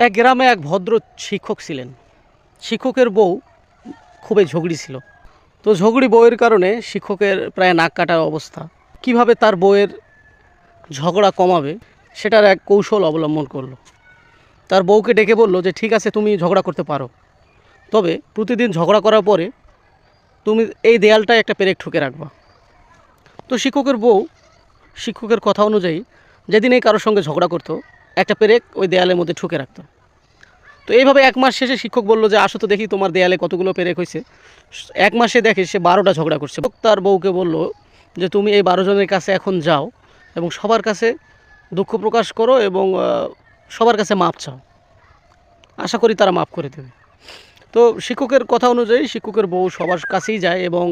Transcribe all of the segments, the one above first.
এক গ্রামে এক ভদ্র শিক্ষক ছিলেন। শিক্ষকের বউ খুবই ঝগড়ি ছিল। তো ঝগড়ি বউয়ের কারণে শিক্ষকের প্রায় নাক কাটার অবস্থা। কিভাবে তার বউয়ের ঝগড়া কমাবে সেটার এক কৌশল অবলম্বন করলো। তার বউকে ডেকে বলল যে ঠিক আছে, তুমি ঝগড়া করতে পারো, তবে প্রতিদিন ঝগড়া করার পরে তুমি এই দেয়ালটায় একটা পেরেক ঠুকে রাখবা। তো শিক্ষকের বউ শিক্ষকের কথা অনুযায়ী যেদিন এই কারোর সঙ্গে ঝগড়া করতো, একটা পেরেক ওই দেয়ালের মধ্যে ঠুকে রাখতো। তো এইভাবে 1 মাস শেষে শিক্ষক বলল যে আসো তো দেখি তোমার দেয়ালে কতগুলো পেরেক হয়েছে। 1 মাসে দেখে সে 12টা ঝগড়া করছে। তার বউকে বলল যে তুমি এই 12 জনের কাছে এখন যাও এবং সবার কাছে দুঃখ প্রকাশ করো এবং সবার কাছে মাপ চাও, আশা করি তারা মাপ করে দেবে। তো শিক্ষকের কথা অনুযায়ী শিক্ষকের বউ সবার কাছেই যায় এবং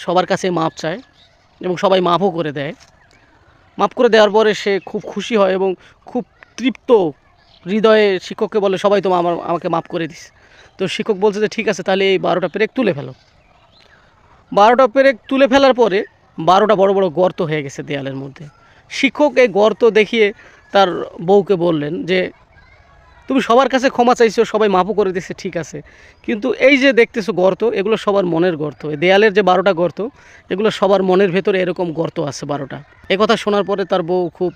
সবার কাছে মাপ চায় এবং সবাই মাপও করে দেয়। মাপ করে দেওয়ার পরে সে খুব খুশি হয় এবং খুব তৃপ্ত হৃদয়ে শিক্ষককে বলে সবাই তো আমাকে মাপ করে দিস। তো শিক্ষক বলছে যে ঠিক আছে, তাহলে এই 12টা পেরেক তুলে ফেলো। 12টা পেরেক তুলে ফেলার পরে 12টা বড় বড় গর্ত হয়ে গেছে দেয়ালের মধ্যে। শিক্ষক এই গর্ত দেখিয়ে তার বউকে বললেন যে তুমি সবার কাছে ক্ষমা চাইছো, সবাই মাপও করে দিচ্ছে, ঠিক আছে, কিন্তু এই যে দেখতেছো গর্ত, এগুলো সবার মনের গর্ত। এই দেয়ালের যে 12টা গর্ত, এগুলো সবার মনের ভেতরে এরকম গর্ত আছে 12টা। কথা শোনার পরে তার বউ খুব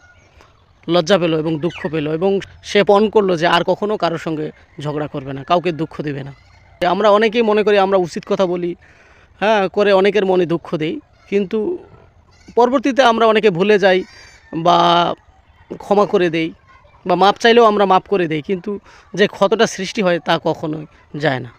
লজ্জা পেল এবং দুঃখ পেল এবং সে পণ করলো যে আর কখনও কারোর সঙ্গে ঝগড়া করবে না, কাউকে দুঃখ দেবে না। আমরা অনেকেই মনে করি আমরা উচিত কথা বলি, হ্যাঁ, করে অনেকের মনে দুঃখ দেই, কিন্তু পরবর্তীতে আমরা অনেকে ভুলে যাই বা ক্ষমা করে দেই বা মাপ চাইলেও আমরা মাপ করে দেই, কিন্তু যে ক্ষতটা সৃষ্টি হয় তা কখনোই যায় না।